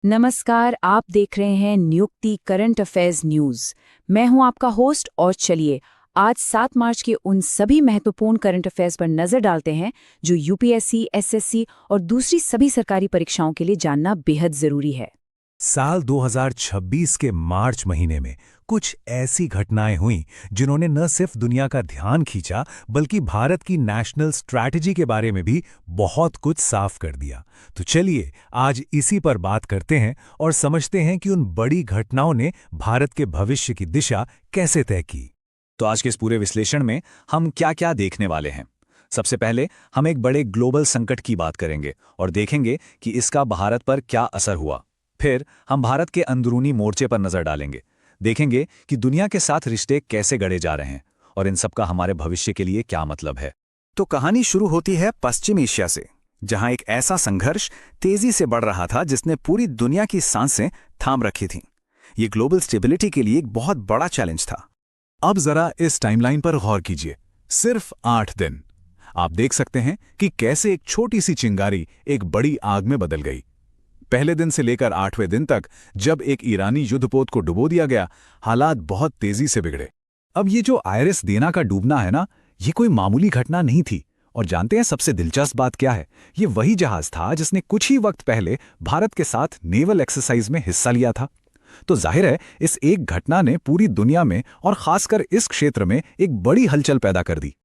नमस्कार, आप देख रहे हैं नियुक्ति करंट अफेयर्स न्यूज। मैं हूं आपका होस्ट और चलिए आज 7 मार्च के उन सभी महत्वपूर्ण करंट अफेयर्स पर नजर डालते हैं जो यूपीएससी, एसएससी और दूसरी सभी सरकारी परीक्षाओं के लिए जानना बेहद जरूरी है। साल 2026 के मार्च महीने में कुछ ऐसी घटनाएं हुईं जिन्होंने न सिर्फ दुनिया का ध्यान खींचा बल्कि भारत की नेशनल स्ट्रैटेजी के बारे में भी बहुत कुछ साफ कर दिया। तो चलिए आज इसी पर बात करते हैं और समझते हैं कि उन बड़ी घटनाओं ने भारत के भविष्य की दिशा कैसे तय की। तो आज के इस पूरे विश्लेषण में हम क्या-क्या देखने वाले हैं। सबसे पहले हम एक बड़े ग्लोबल संकट की बात करेंगे और देखेंगे कि इसका भारत पर क्या असर हुआ। फिर हम भारत के अंदरूनी मोर्चे पर नजर डालेंगे, देखेंगे कि दुनिया के साथ रिश्ते कैसे गढ़े जा रहे हैं और इन सब का हमारे भविष्य के लिए क्या मतलब है। तो कहानी शुरू होती है पश्चिम एशिया से, जहां एक ऐसा संघर्ष तेजी से बढ़ रहा था जिसने पूरी दुनिया की सांसें थाम रखी थीं। ये ग्लोबल स्टेबिलिटी के लिए एक बहुत बड़ा चैलेंज था। अब जरा इस टाइमलाइन पर गौर कीजिए। सिर्फ 8 दिन। आप देख सकते हैं कि कैसे एक छोटी सी चिंगारी एक बड़ी आग में बदल गई। पहले दिन से लेकर 8वें दिन तक जब एक ईरानी युद्धपोत को डुबो दिया गया, हालात बहुत तेजी से बिगड़े। अब ये जो आईएनएस देना का डूबना है ना, ये कोई मामूली घटना नहीं थी। और जानते हैं सबसे दिलचस्प बात क्या है? ये वही जहाज था जिसने कुछ ही वक्त पहले भारत के साथ नेवल एक्सरसाइज में हिस्सा लिया था। तो जाहिर है इस एक घटना ने पूरी दुनिया में और खासकर इस क्षेत्र में एक बड़ी हलचल पैदा कर दी।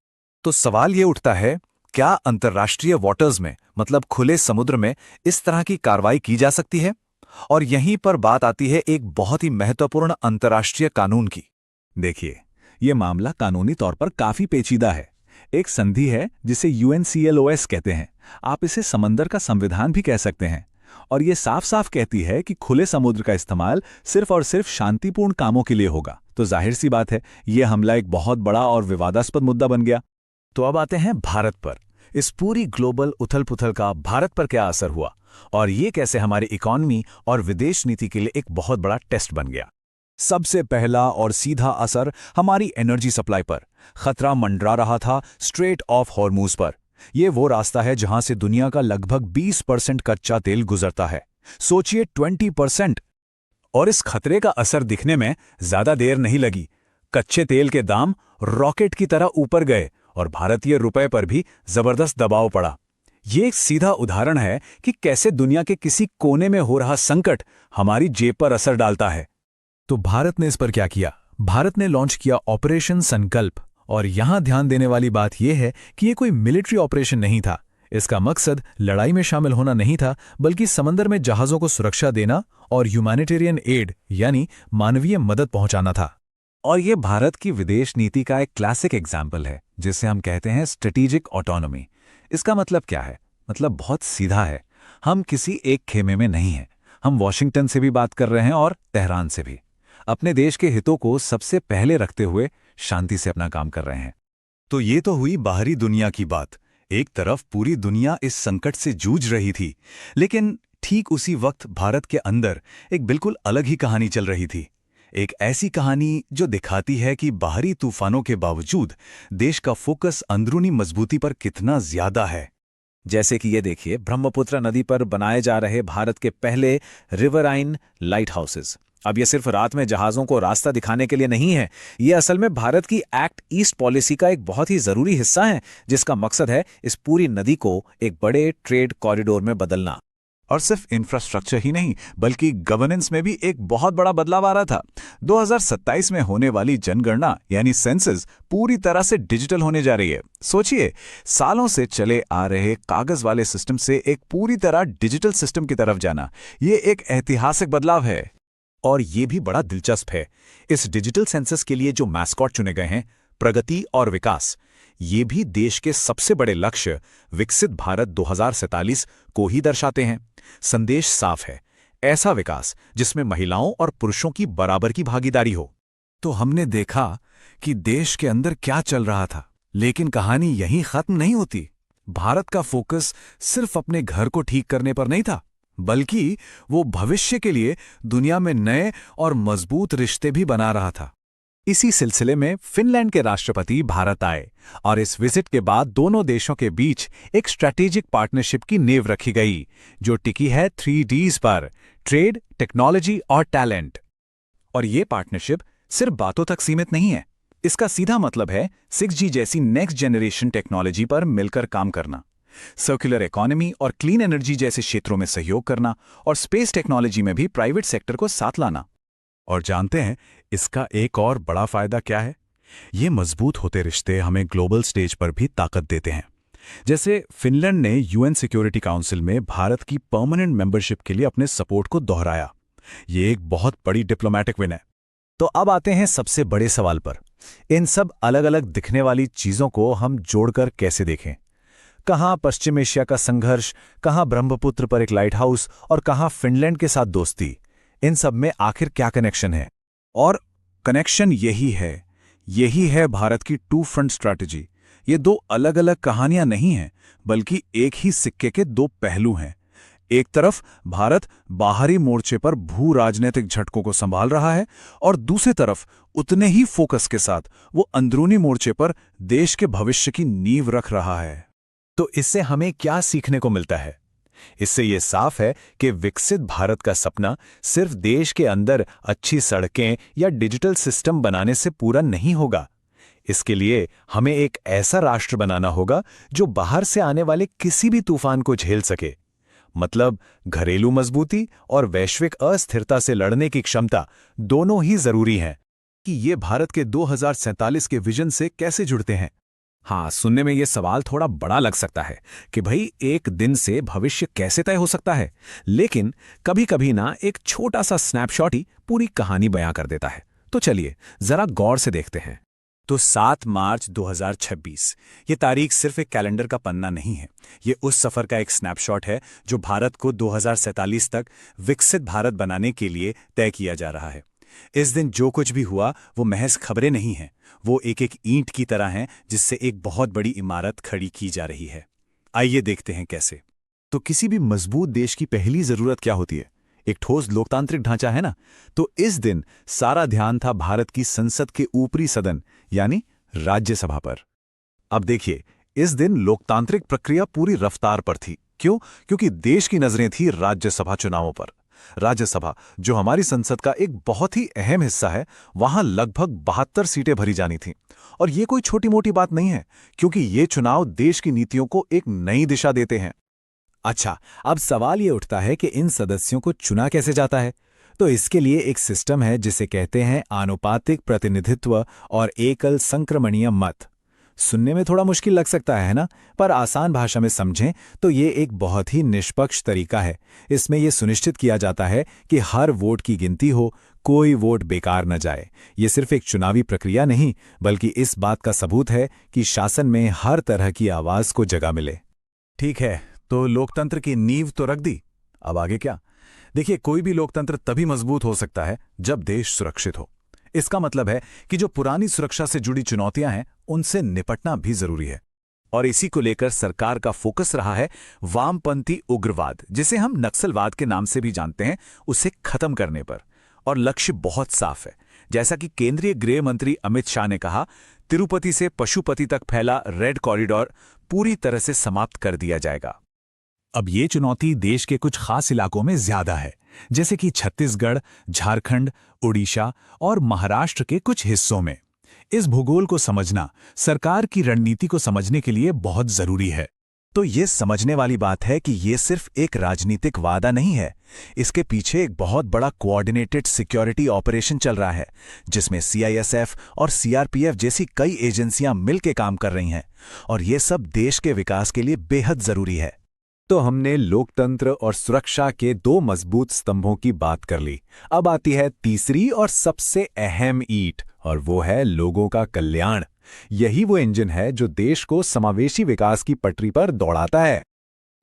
तो सवाल ये उठता है, क्या अंतर्राष्ट्रीय वाटर्स में, मतलब खुले समुद्र में, इस तरह की कार्रवाई की जा सकती है? और यहीं पर बात आती है एक बहुत ही महत्वपूर्ण अंतर्राष्ट्रीय कानून की। देखिए, ये मामला कानूनी तौर पर काफी पेचीदा है। एक संधि है जिसे यूएनसीएलओएस कहते हैं। आप इसे समंदर का संविधान भी कह सकते हैं। और ये साफ साफ कहती है कि खुले समुद्र का इस्तेमाल सिर्फ और सिर्फ शांतिपूर्ण कामों के लिए होगा। तो जाहिर सी बात है, ये हमला एक बहुत बड़ा और विवादास्पद मुद्दा बन गया। तो अब आते हैं भारत पर। इस पूरी ग्लोबल उथल-पुथल का भारत पर क्या असर हुआ और ये कैसे हमारी इकोनॉमी और विदेश नीति के लिए एक बहुत बड़ा टेस्ट बन गया। सबसे पहला और सीधा असर हमारी एनर्जी सप्लाई पर। खतरा मंडरा रहा था स्ट्रेट ऑफ हॉर्मूज पर। ये वो रास्ता है जहां से दुनिया का लगभग 20% कच्चा तेल गुजरता है। सोचिए 20%। और इस खतरे का असर दिखने में ज्यादा देर नहीं लगी। कच्चे तेल के दाम रॉकेट की तरह ऊपर गए और भारतीय रुपए पर भी जबरदस्त दबाव पड़ा। ये एक सीधा उदाहरण है कि कैसे दुनिया के किसी कोने में हो रहा संकट हमारी जेब पर असर डालता है। तो भारत ने इस पर क्या किया? भारत ने लॉन्च किया ऑपरेशन संकल्प। और यहां ध्यान देने वाली बात यह है कि यह कोई मिलिट्री ऑपरेशन नहीं था। इसका मकसद लड़ाई में शामिल होना नहीं था, बल्कि समंदर में जहाजों को सुरक्षा देना और ह्यूमैनिटेरियन एड यानी मानवीय मदद पहुंचाना था। और ये भारत की विदेश नीति का एक क्लासिक एग्जाम्पल है, जिसे हम कहते हैं स्ट्रेटेजिक ऑटोनॉमी। इसका मतलब क्या है? मतलब बहुत सीधा है। हम किसी एक खेमे में नहीं हैं। हम वॉशिंगटन से भी बात कर रहे हैं और तेहरान से भी। अपने देश के हितों को सबसे पहले रखते हुए शांति से अपना काम कर रहे हैं। तो ये तो हुई बाहरी दुनिया की बात। एक तरफ पूरी दुनिया इस संकट से जूझ रही थी, लेकिन ठीक उसी वक्त भारत के अंदर एक बिल्कुल अलग ही कहानी चल रही थी। एक ऐसी कहानी जो दिखाती है कि बाहरी तूफानों के बावजूद देश का फोकस अंदरूनी मजबूती पर कितना ज्यादा है। जैसे कि ये देखिए, ब्रह्मपुत्र नदी पर बनाए जा रहे भारत के पहले रिवराइन लाइट हाउसेज। अब ये सिर्फ रात में जहाज़ों को रास्ता दिखाने के लिए नहीं है, ये असल में भारत की एक्ट ईस्ट पॉलिसी का एक बहुत ही ज़रूरी हिस्सा है, जिसका मकसद है इस पूरी नदी को एक बड़े ट्रेड कॉरिडोर में बदलना। और सिर्फ इंफ्रास्ट्रक्चर ही नहीं, बल्कि गवर्नेंस में भी एक बहुत बड़ा बदलाव आ रहा था। 2027 में होने वाली जनगणना यानी सेंसस पूरी तरह से डिजिटल होने जा रही है। सोचिए, सालों से चले आ रहे कागज वाले सिस्टम से एक पूरी तरह डिजिटल सिस्टम की तरफ जाना, ये एक ऐतिहासिक बदलाव है। और ये भी बड़ा दिलचस्प है, इस डिजिटल सेंसस के लिए जो मैस्कॉट चुने गए हैं, प्रगति और विकास, ये भी देश के सबसे बड़े लक्ष्य विकसित भारत 2047 को ही दर्शाते हैं। संदेश साफ है, ऐसा विकास जिसमें महिलाओं और पुरुषों की बराबर की भागीदारी हो। तो हमने देखा कि देश के अंदर क्या चल रहा था, लेकिन कहानी यहीं खत्म नहीं होती। भारत का फोकस सिर्फ अपने घर को ठीक करने पर नहीं था, बल्कि वो भविष्य के लिए दुनिया में नए और मजबूत रिश्ते भी बना रहा था। इसी सिलसिले में फिनलैंड के राष्ट्रपति भारत आए और इस विजिट के बाद दोनों देशों के बीच एक स्ट्रैटेजिक पार्टनरशिप की नींव रखी गई, जो टिकी है 3Ds पर: ट्रेड, टेक्नोलॉजी और टैलेंट। और ये पार्टनरशिप सिर्फ बातों तक सीमित नहीं है। इसका सीधा मतलब है 6G जैसी नेक्स्ट जनरेशन टेक्नोलॉजी पर मिलकर काम करना, सर्कुलर इकोनॉमी और क्लीन एनर्जी जैसे क्षेत्रों में सहयोग करना, और स्पेस टेक्नोलॉजी में भी प्राइवेट सेक्टर को साथ लाना। और जानते हैं इसका एक और बड़ा फायदा क्या है? ये मजबूत होते रिश्ते हमें ग्लोबल स्टेज पर भी ताकत देते हैं। जैसे फिनलैंड ने यूएन सिक्योरिटी काउंसिल में भारत की परमानेंट मेंबरशिप के लिए अपने सपोर्ट को दोहराया। ये एक बहुत बड़ी डिप्लोमैटिक विन है। तो अब आते हैं सबसे बड़े सवाल पर। इन सब अलग अलग दिखने वाली चीजों को हम जोड़कर कैसे देखें? कहाँ पश्चिम एशिया का संघर्ष, कहाँ ब्रह्मपुत्र पर एक लाइट हाउस और कहाँ फिनलैंड के साथ दोस्ती? इन सब में आखिर क्या कनेक्शन है? और कनेक्शन यही है भारत की टू फ्रंट स्ट्रैटेजी। ये दो अलग अलग कहानियां नहीं हैं, बल्कि एक ही सिक्के के दो पहलू हैं। एक तरफ भारत बाहरी मोर्चे पर भू राजनीतिक झटकों को संभाल रहा है और दूसरी तरफ उतने ही फोकस के साथ वो अंदरूनी मोर्चे पर देश के भविष्य की नींव रख रहा है। तो इससे हमें क्या सीखने को मिलता है? इससे ये साफ है कि विकसित भारत का सपना सिर्फ देश के अंदर अच्छी सड़कें या डिजिटल सिस्टम बनाने से पूरा नहीं होगा। इसके लिए हमें एक ऐसा राष्ट्र बनाना होगा जो बाहर से आने वाले किसी भी तूफान को झेल सके। मतलब घरेलू मजबूती और वैश्विक अस्थिरता से लड़ने की क्षमता दोनों ही जरूरी हैं। कि ये भारत के 2047 के विजन से कैसे जुड़ते हैं? हाँ, सुनने में ये सवाल थोड़ा बड़ा लग सकता है कि भाई एक दिन से भविष्य कैसे तय हो सकता है, लेकिन कभी कभी ना एक छोटा सा स्नैपशॉट ही पूरी कहानी बयां कर देता है। तो चलिए जरा गौर से देखते हैं। तो 7 मार्च 2026, ये तारीख सिर्फ एक कैलेंडर का पन्ना नहीं है। ये उस सफर का एक स्नैपशॉट है जो भारत को 2047 तक विकसित भारत बनाने के लिए तय किया जा रहा है। इस दिन जो कुछ भी हुआ वो महज खबरें नहीं हैं, वो एक एक ईंट की तरह हैं जिससे एक बहुत बड़ी इमारत खड़ी की जा रही है। आइए देखते हैं कैसे। तो किसी भी मजबूत देश की पहली जरूरत क्या होती है? एक ठोस लोकतांत्रिक ढांचा, है ना? तो इस दिन सारा ध्यान था भारत की संसद के ऊपरी सदन यानी राज्यसभा पर। अब देखिए, इस दिन लोकतांत्रिक प्रक्रिया पूरी रफ्तार पर थी। क्यों? क्योंकि देश की नजरें थी राज्यसभा चुनावों पर। राज्यसभा, जो हमारी संसद का एक बहुत ही अहम हिस्सा है, वहां लगभग 72 सीटें भरी जानी थीं। और ये कोई छोटी मोटी बात नहीं है, क्योंकि ये चुनाव देश की नीतियों को एक नई दिशा देते हैं। अच्छा, अब सवाल ये उठता है कि इन सदस्यों को चुना कैसे जाता है? तो इसके लिए एक सिस्टम है जिसे कहते हैं आनुपातिक प्रतिनिधित्व और एकल संक्रमणीय मत। सुनने में थोड़ा मुश्किल लग सकता है ना, पर आसान भाषा में समझें तो ये एक बहुत ही निष्पक्ष तरीका है। इसमें यह सुनिश्चित किया जाता है कि हर वोट की गिनती हो, कोई वोट बेकार न जाए। ये सिर्फ एक चुनावी प्रक्रिया नहीं, बल्कि इस बात का सबूत है कि शासन में हर तरह की आवाज को जगह मिले। ठीक है, तो लोकतंत्र की नींव तो रख दी, अब आगे क्या? देखिए, कोई भी लोकतंत्र तभी मजबूत हो सकता है जब देश सुरक्षित हो। इसका मतलब है कि जो पुरानी सुरक्षा से जुड़ी चुनौतियां हैं, उनसे निपटना भी जरूरी है। और इसी को लेकर सरकार का फोकस रहा है वामपंथी उग्रवाद, जिसे हम नक्सलवाद के नाम से भी जानते हैं, उसे खत्म करने पर। और लक्ष्य बहुत साफ है। जैसा कि केंद्रीय गृह मंत्री अमित शाह ने कहा, तिरुपति से पशुपति तक फैला रेड कॉरिडोर पूरी तरह से समाप्त कर दिया जाएगा। अब ये चुनौती देश के कुछ खास इलाकों में ज्यादा है, जैसे कि छत्तीसगढ़, झारखंड, उड़ीसा और महाराष्ट्र के कुछ हिस्सों में। इस भूगोल को समझना सरकार की रणनीति को समझने के लिए बहुत जरूरी है। तो ये समझने वाली बात है कि ये सिर्फ एक राजनीतिक वादा नहीं है, इसके पीछे एक बहुत बड़ा कोऑर्डिनेटेड सिक्योरिटी ऑपरेशन चल रहा है, जिसमें सीआईएसएफ और सीआरपीएफ जैसी कई एजेंसियां मिलकर काम कर रही हैं, और ये सब देश के विकास के लिए बेहद जरूरी है। तो हमने लोकतंत्र और सुरक्षा के 2 मजबूत स्तंभों की बात कर ली। अब आती है तीसरी और सबसे अहम ईंट, और वो है लोगों का कल्याण। यही वो इंजन है जो देश को समावेशी विकास की पटरी पर दौड़ाता है।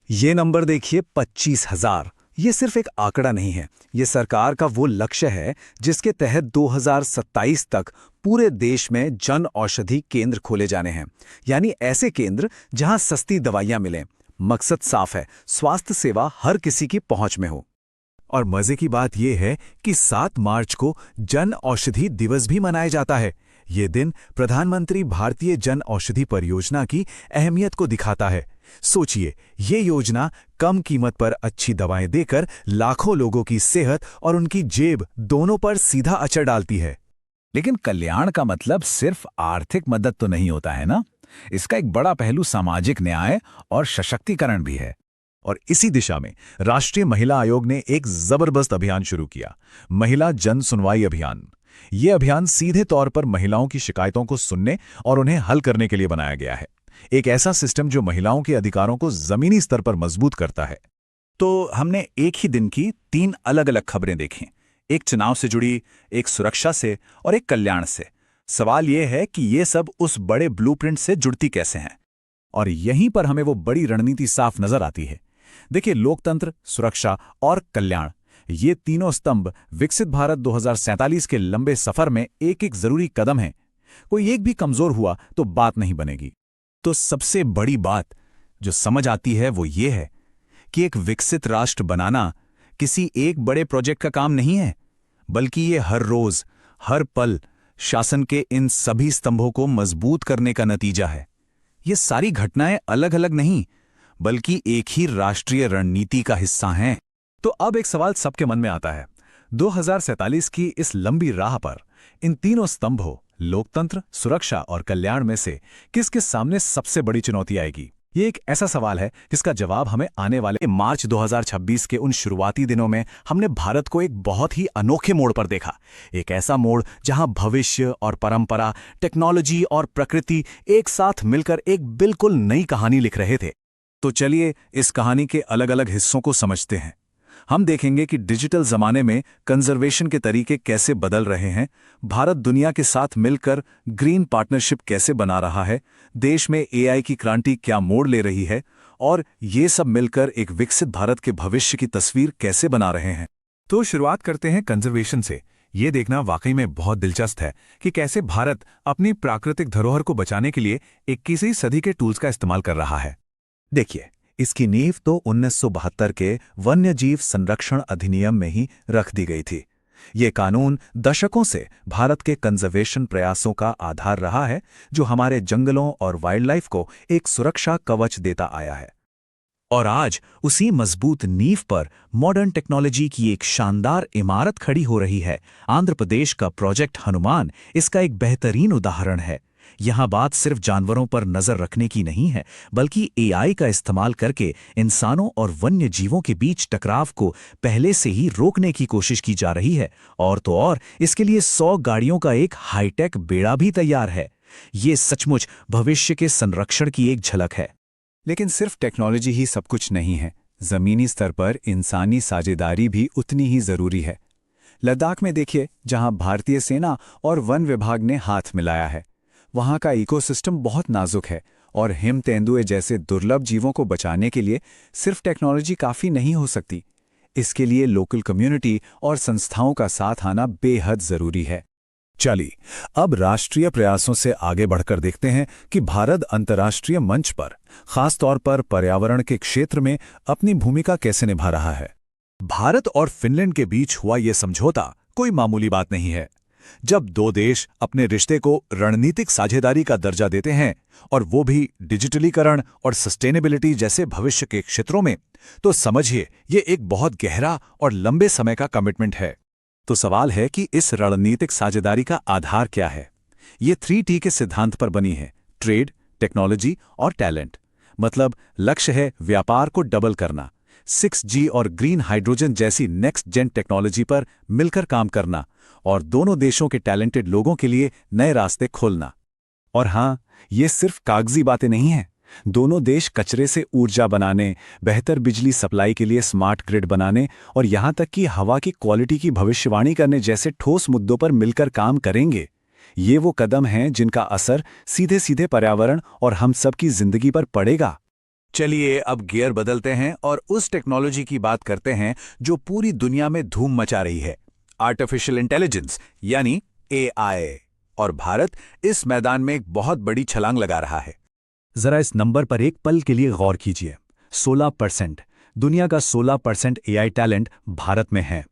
ये नंबर देखिए, 25,000। ये सिर्फ एक आंकड़ा नहीं है, ये सरकार का वो लक्ष्य है जिसके तहत 2027 तक पूरे देश में जन औषधि केंद्र खोले जाने हैं। यानी ऐसे केंद्र जहां सस्ती दवाइयां मिलें। मकसद साफ है, स्वास्थ्य सेवा हर किसी की पहुंच में हो। और मजे की बात यह है कि 7 मार्च को जन औषधि दिवस भी मनाया जाता है। ये दिन प्रधानमंत्री भारतीय जन औषधि परियोजना की अहमियत को दिखाता है। सोचिए, ये योजना कम कीमत पर अच्छी दवाएं देकर लाखों लोगों की सेहत और उनकी जेब दोनों पर सीधा असर डालती है। लेकिन कल्याण का मतलब सिर्फ आर्थिक मदद तो नहीं होता है ना। इसका एक बड़ा पहलू सामाजिक न्याय और सशक्तिकरण भी है। और इसी दिशा में राष्ट्रीय महिला आयोग ने एक जबरदस्त अभियान शुरू किया, महिला जन सुनवाई अभियान। ये अभियान सीधे तौर पर महिलाओं की शिकायतों को सुनने और उन्हें हल करने के लिए बनाया गया है। एक ऐसा सिस्टम जो महिलाओं के अधिकारों को जमीनी स्तर पर मजबूत करता है। तो हमने एक ही दिन की 3 अलग-अलग खबरें देखीं, एक चुनाव से जुड़ी, एक सुरक्षा से और एक कल्याण से। सवाल यह है कि ये सब उस बड़े ब्लूप्रिंट से जुड़ती कैसे हैं? और यहीं पर हमें वो बड़ी रणनीति साफ नजर आती है। देखिए, लोकतंत्र, सुरक्षा और कल्याण, ये तीनों स्तंभ विकसित भारत 2047 के लंबे सफर में एक-एक जरूरी कदम हैं। कोई एक भी कमजोर हुआ तो बात नहीं बनेगी। तो सबसे बड़ी बात जो समझ आती है वो ये है कि एक विकसित राष्ट्र बनाना किसी एक बड़े प्रोजेक्ट का काम नहीं है, बल्कि ये हर रोज, हर पल शासन के इन सभी स्तंभों को मजबूत करने का नतीजा है। ये सारी घटनाएं अलग अलग नहीं, बल्कि एक ही राष्ट्रीय रणनीति का हिस्सा हैं। तो अब एक सवाल सबके मन में आता है, 2047 की इस लंबी राह पर इन तीनों स्तंभों, लोकतंत्र, सुरक्षा और कल्याण में से किसके सामने सबसे बड़ी चुनौती आएगी? ये एक ऐसा सवाल है जिसका जवाब हमें आने वाले मार्च 2026 के उन शुरुआती दिनों में हमने भारत को एक बहुत ही अनोखे मोड़ पर देखा। एक ऐसा मोड़ जहां भविष्य और परंपरा, टेक्नोलॉजी और प्रकृति एक साथ मिलकर एक बिल्कुल नई कहानी लिख रहे थे। तो चलिए इस कहानी के अलग अलग हिस्सों को समझते हैं। हम देखेंगे कि डिजिटल जमाने में कंजर्वेशन के तरीके कैसे बदल रहे हैं, भारत दुनिया के साथ मिलकर ग्रीन पार्टनरशिप कैसे बना रहा है, देश में एआई की क्रांति क्या मोड़ ले रही है, और ये सब मिलकर एक विकसित भारत के भविष्य की तस्वीर कैसे बना रहे हैं। तो शुरुआत करते हैं कंजर्वेशन से। ये देखना वाकई में बहुत दिलचस्प है कि कैसे भारत अपनी प्राकृतिक धरोहर को बचाने के लिए 21वीं सदी के टूल्स का इस्तेमाल कर रहा है। देखिए, इसकी नींव तो 1972 के वन्यजीव संरक्षण अधिनियम में ही रख दी गई थी। ये कानून दशकों से भारत के कंजर्वेशन प्रयासों का आधार रहा है, जो हमारे जंगलों और वाइल्डलाइफ को एक सुरक्षा कवच देता आया है। और आज उसी मजबूत नींव पर मॉडर्न टेक्नोलॉजी की एक शानदार इमारत खड़ी हो रही है। आंध्र प्रदेश का प्रोजेक्ट हनुमान इसका एक बेहतरीन उदाहरण है। यहाँ बात सिर्फ जानवरों पर नजर रखने की नहीं है, बल्कि एआई का इस्तेमाल करके इंसानों और वन्य जीवों के बीच टकराव को पहले से ही रोकने की कोशिश की जा रही है। और तो और इसके लिए 100 गाड़ियों का एक हाईटेक बेड़ा भी तैयार है। ये सचमुच भविष्य के संरक्षण की एक झलक है। लेकिन सिर्फ टेक्नोलॉजी ही सब कुछ नहीं है। जमीनी स्तर पर इंसानी साझेदारी भी उतनी ही जरूरी है। लद्दाख में देखिए, जहां भारतीय सेना और वन विभाग ने हाथ मिलाया है, वहां का इकोसिस्टम बहुत नाजुक है और हिम तेंदुए जैसे दुर्लभ जीवों को बचाने के लिए सिर्फ टेक्नोलॉजी काफी नहीं हो सकती। इसके लिए लोकल कम्युनिटी और संस्थाओं का साथ आना बेहद जरूरी है। चलिए अब राष्ट्रीय प्रयासों से आगे बढ़कर देखते हैं कि भारत अंतर्राष्ट्रीय मंच पर, खासतौर पर पर्यावरण के क्षेत्र में अपनी भूमिका कैसे निभा रहा है। भारत और फिनलैंड के बीच हुआ यह समझौता कोई मामूली बात नहीं है। जब दो देश अपने रिश्ते को रणनीतिक साझेदारी का दर्जा देते हैं, और वो भी डिजिटलीकरण और सस्टेनेबिलिटी जैसे भविष्य के क्षेत्रों में, तो समझिए ये एक बहुत गहरा और लंबे समय का कमिटमेंट है। तो सवाल है कि इस रणनीतिक साझेदारी का आधार क्या है। ये 3T के सिद्धांत पर बनी है: ट्रेड, टेक्नोलॉजी और टैलेंट। मतलब लक्ष्य है व्यापार को डबल करना, 6G और ग्रीन हाइड्रोजन जैसी नेक्स्ट जेन टेक्नोलॉजी पर मिलकर काम करना, और दोनों देशों के टैलेंटेड लोगों के लिए नए रास्ते खोलना। और हाँ, ये सिर्फ कागजी बातें नहीं हैं। दोनों देश कचरे से ऊर्जा बनाने, बेहतर बिजली सप्लाई के लिए स्मार्ट ग्रिड बनाने और यहां तक कि हवा की क्वालिटी की भविष्यवाणी करने जैसे ठोस मुद्दों पर मिलकर काम करेंगे। ये वो कदम हैं जिनका असर सीधे सीधे पर्यावरण और हम सब की जिंदगी पर पड़ेगा। चलिए अब गियर बदलते हैं और उस टेक्नोलॉजी की बात करते हैं जो पूरी दुनिया में धूम मचा रही है, आर्टिफिशियल इंटेलिजेंस यानी AI। और भारत इस मैदान में एक बहुत बड़ी छलांग लगा रहा है। जरा इस नंबर पर एक पल के लिए गौर कीजिए। 16%, दुनिया का 16% AI टैलेंट भारत में है।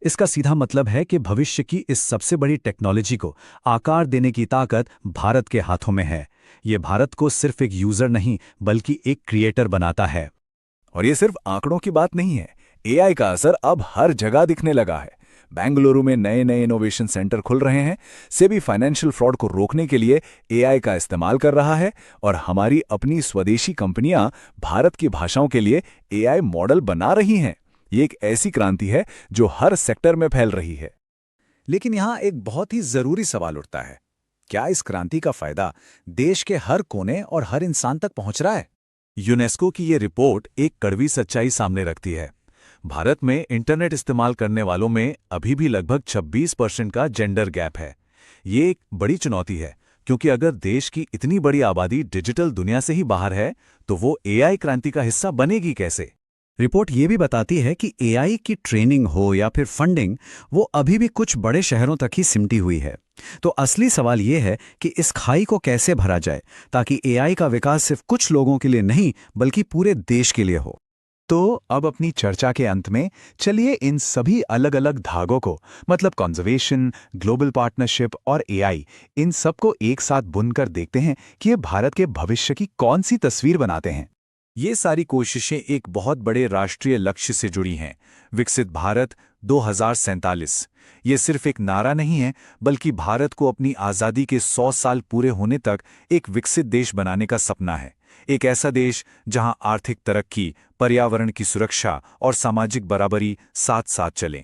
इसका सीधा मतलब है कि भविष्य की इस सबसे बड़ी टेक्नोलॉजी को आकार देने की ताकत भारत के हाथों में है। ये भारत को सिर्फ एक यूजर नहीं बल्कि एक क्रिएटर बनाता है। और ये सिर्फ आंकड़ों की बात नहीं है, एआई का असर अब हर जगह दिखने लगा है। बेंगलुरु में नए नए इनोवेशन सेंटर खुल रहे हैं, सेबी फाइनेंशियल फ्रॉड को रोकने के लिए एआई का इस्तेमाल कर रहा है, और हमारी अपनी स्वदेशी कंपनियां भारत की भाषाओं के लिए एआई मॉडल बना रही हैं। ये एक ऐसी क्रांति है जो हर सेक्टर में फैल रही है। लेकिन यहाँ एक बहुत ही जरूरी सवाल उठता है, क्या इस क्रांति का फायदा देश के हर कोने और हर इंसान तक पहुंच रहा है? यूनेस्को की ये रिपोर्ट एक कड़वी सच्चाई सामने रखती है। भारत में इंटरनेट इस्तेमाल करने वालों में अभी भी लगभग 26% का जेंडर गैप है। ये एक बड़ी चुनौती है, क्योंकि अगर देश की इतनी बड़ी आबादी डिजिटल दुनिया से ही बाहर है, तो वो एआई क्रांति का हिस्सा बनेगी कैसे? रिपोर्ट ये भी बताती है कि एआई की ट्रेनिंग हो या फिर फंडिंग, वो अभी भी कुछ बड़े शहरों तक ही सिमटी हुई है। तो असली सवाल ये है कि इस खाई को कैसे भरा जाए ताकि एआई का विकास सिर्फ कुछ लोगों के लिए नहीं बल्कि पूरे देश के लिए हो। तो अब अपनी चर्चा के अंत में चलिए इन सभी अलग अलग धागों को, मतलब कंजर्वेशन, ग्लोबल पार्टनरशिप और एआई, इन सबको एक साथ बुनकर देखते हैं कि ये भारत के भविष्य की कौन सी तस्वीर बनाते हैं। ये सारी कोशिशें एक बहुत बड़े राष्ट्रीय लक्ष्य से जुड़ी हैं, विकसित भारत 2047। ये सिर्फ एक नारा नहीं है, बल्कि भारत को अपनी आज़ादी के 100 साल पूरे होने तक एक विकसित देश बनाने का सपना है। एक ऐसा देश जहां आर्थिक तरक्की, पर्यावरण की सुरक्षा और सामाजिक बराबरी साथ साथ चलें।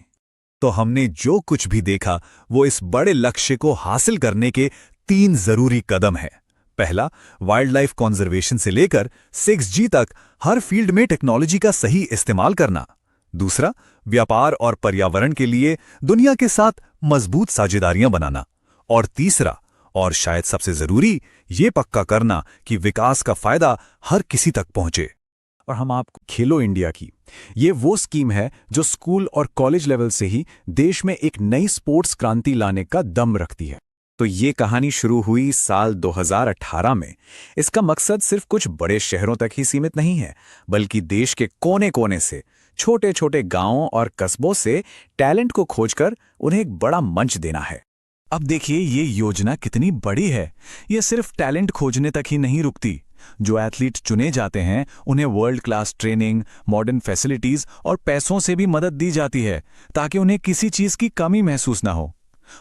तो हमने जो कुछ भी देखा वो इस बड़े लक्ष्य को हासिल करने के 3 जरूरी कदम हैं। पहला, वाइल्ड लाइफ कंजर्वेशन से लेकर 6G तक हर फील्ड में टेक्नोलॉजी का सही इस्तेमाल करना। दूसरा, व्यापार और पर्यावरण के लिए दुनिया के साथ मजबूत साझेदारियां बनाना। और तीसरा, और शायद सबसे जरूरी, ये पक्का करना कि विकास का फायदा हर किसी तक पहुंचे। और हम आपको खेलो इंडिया की ये वो स्कीम है जो स्कूल और कॉलेज लेवल से ही देश में एक नई स्पोर्ट्स क्रांति लाने का दम रखती है। तो ये कहानी शुरू हुई साल 2018 में। इसका मकसद सिर्फ कुछ बड़े शहरों तक ही सीमित नहीं है, बल्कि देश के कोने कोने से, छोटे छोटे गांवों और कस्बों से टैलेंट को खोजकर उन्हें एक बड़ा मंच देना है। अब देखिए ये योजना कितनी बड़ी है। ये सिर्फ टैलेंट खोजने तक ही नहीं रुकती। जो एथलीट चुने जाते हैं उन्हें world class training, modern facilities और पैसों से भी मदद दी जाती है, ताकि उन्हें किसी चीज की कमी महसूस ना हो।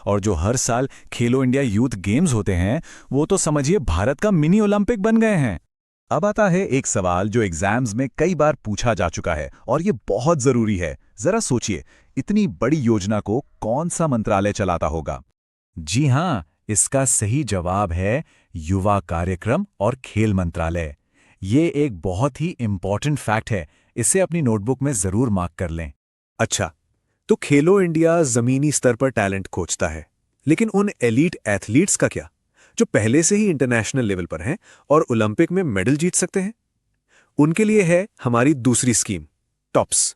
और जो हर साल खेलो इंडिया यूथ गेम्स होते हैं, वो तो समझिए भारत का मिनी ओलंपिक बन गए हैं। अब आता है एक सवाल जो एग्जाम्स में कई बार पूछा जा चुका है, और ये बहुत जरूरी है। जरा सोचिए, इतनी बड़ी योजना को कौन सा मंत्रालय चलाता होगा? जी हां, इसका सही जवाब है युवा कार्यक्रम और खेल मंत्रालय। ये एक बहुत ही इंपॉर्टेंट फैक्ट है, इसे अपनी नोटबुक में जरूर मार्क कर लें। अच्छा, तो खेलो इंडिया जमीनी स्तर पर टैलेंट खोजता है, लेकिन उन एलीट एथलीट्स का क्या, जो पहले से ही इंटरनेशनल लेवल पर हैं और ओलंपिक में मेडल जीत सकते हैं? उनके लिए है हमारी दूसरी स्कीम, टॉप्स।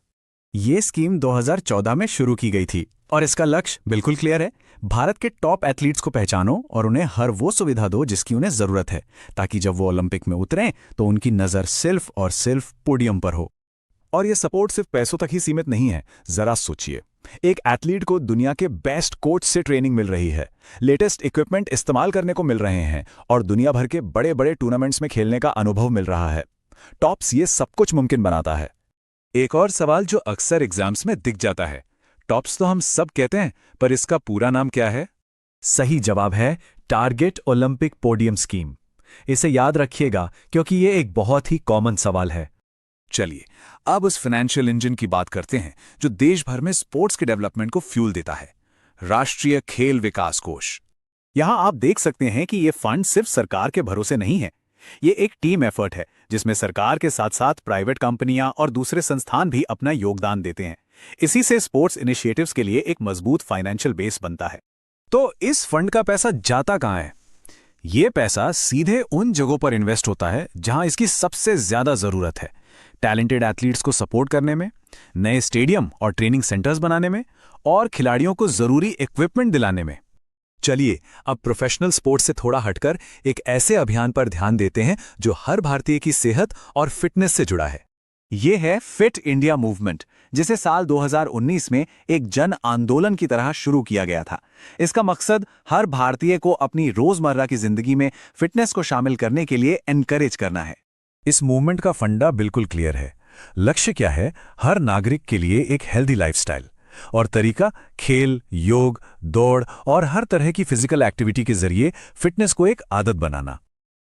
ये स्कीम 2014 में शुरू की गई थी और इसका लक्ष्य बिल्कुल क्लियर है। भारत के टॉप एथलीट्स को पहचानो और उन्हें हर वो सुविधा दो जिसकी उन्हें जरूरत है, ताकि जब वो ओलंपिक में उतरें तो उनकी नजर सिर्फ और सिर्फ पोडियम पर हो। और ये सपोर्ट सिर्फ पैसों तक ही सीमित नहीं है। जरा सोचिए, एक एथलीट को दुनिया के बेस्ट कोच से ट्रेनिंग मिल रही है, लेटेस्ट इक्विपमेंट इस्तेमाल करने को मिल रहे हैं और दुनिया भर के बड़े बड़े टूर्नामेंट्स में खेलने का अनुभव मिल रहा है। टॉप्स ये सब कुछ मुमकिन बनाता है। एक और सवाल जो अक्सर एग्जाम्स में दिख जाता है, टॉप्स तो हम सब कहते हैं, पर इसका पूरा नाम क्या है? सही जवाब है टारगेट ओलंपिक पोडियम स्कीम। इसे याद रखिएगा क्योंकि ये एक बहुत ही कॉमन सवाल है। चलिए अब उस फाइनेंशियल इंजन की बात करते हैं जो देश भर में स्पोर्ट्स के डेवलपमेंट को फ्यूल देता है, राष्ट्रीय खेल विकास कोष। यहां आप देख सकते हैं कि ये फंड सिर्फ सरकार के भरोसे नहीं है। ये एक टीम एफर्ट है जिसमें सरकार के साथ साथ प्राइवेट कंपनियां और दूसरे संस्थान भी अपना योगदान देते हैं। इसी से स्पोर्ट्स इनिशिएटिव्स के लिए एक मजबूत फाइनेंशियल बेस बनता है। तो इस फंड का पैसा जाता कहां है? ये पैसा सीधे उन जगहों पर इन्वेस्ट होता है जहां इसकी सबसे ज्यादा जरूरत है। टैलेंटेड एथलीट्स को सपोर्ट करने में, नए स्टेडियम और ट्रेनिंग सेंटर्स बनाने में और खिलाड़ियों को जरूरी इक्विपमेंट दिलाने में। चलिए अब प्रोफेशनल स्पोर्ट्स से थोड़ा हटकर एक ऐसे अभियान पर ध्यान देते हैं जो हर भारतीय की सेहत और फिटनेस से जुड़ा है। ये है फिट इंडिया मूवमेंट, जिसे साल 2019 में एक जन आंदोलन की तरह शुरू किया गया था। इसका मकसद हर भारतीय को अपनी रोजमर्रा की जिंदगी में फिटनेस को शामिल करने के लिए एनकरेज करना है। इस मूवमेंट का फंडा बिल्कुल क्लियर है। लक्ष्य क्या है? हर नागरिक के लिए एक हेल्दी लाइफस्टाइल, और तरीका खेल, योग, दौड़ और हर तरह की फिजिकल एक्टिविटी के जरिए फिटनेस को एक आदत बनाना।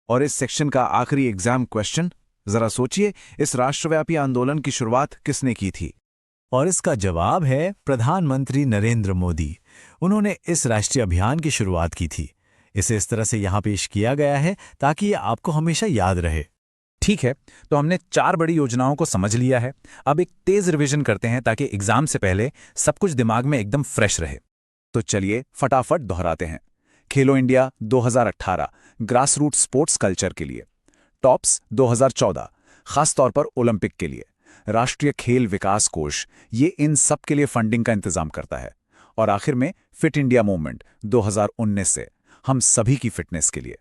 और इस सेक्शन का आखिरी एग्जाम क्वेश्चन, जरा सोचिए, इस राष्ट्रव्यापी आंदोलन की शुरुआत किसने की थी? और इसका जवाब है प्रधानमंत्री नरेंद्र मोदी। उन्होंने इस राष्ट्रीय अभियान की शुरुआत की थी। इसे इस तरह से यहाँ पेश किया गया है ताकि ये आपको हमेशा याद रहे। ठीक है, तो हमने 4 बड़ी योजनाओं को समझ लिया है। अब एक तेज रिवीजन करते हैं ताकि एग्जाम से पहले सब कुछ दिमाग में एकदम फ्रेश रहे। तो चलिए फटाफट दोहराते हैं। खेलो India 2018 grass root sports culture के लिए, टॉप्स 2014 खासतौर पर ओलंपिक के लिए, राष्ट्रीय खेल विकास कोष ये इन सब के लिए फंडिंग का इंतजाम करता है, और आखिर में फिट इंडिया मूवमेंट 2019 से हम सभी की फिटनेस के लिए।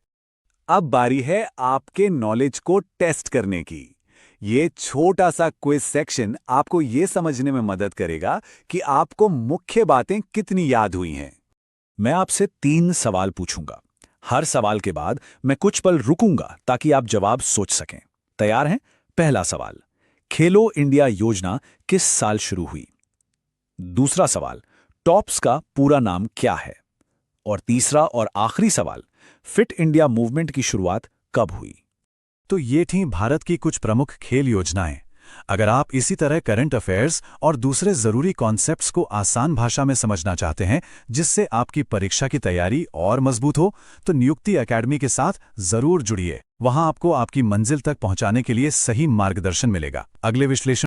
अब बारी है आपके नॉलेज को टेस्ट करने की। ये छोटा सा क्विज सेक्शन आपको ये समझने में मदद करेगा कि आपको मुख्य बातें कितनी याद हुई हैं। मैं आपसे 3 सवाल पूछूंगा। हर सवाल के बाद मैं कुछ पल रुकूंगा ताकि आप जवाब सोच सकें। तैयार हैं? पहला सवाल, खेलो इंडिया योजना किस साल शुरू हुई? दूसरा सवाल, टॉप्स का पूरा नाम क्या है? और तीसरा और आखिरी सवाल, फिट इंडिया मूवमेंट की शुरुआत कब हुई? तो ये थीं भारत की कुछ प्रमुख खेल योजनाएं। अगर आप इसी तरह करंट अफेयर्स और दूसरे जरूरी कॉन्सेप्ट्स को आसान भाषा में समझना चाहते हैं जिससे आपकी परीक्षा की तैयारी और मजबूत हो, तो नियुक्ति एकेडमी के साथ जरूर जुड़िए। वहां आपको आपकी मंजिल तक पहुंचाने के लिए सही मार्गदर्शन मिलेगा। अगले विश्लेषण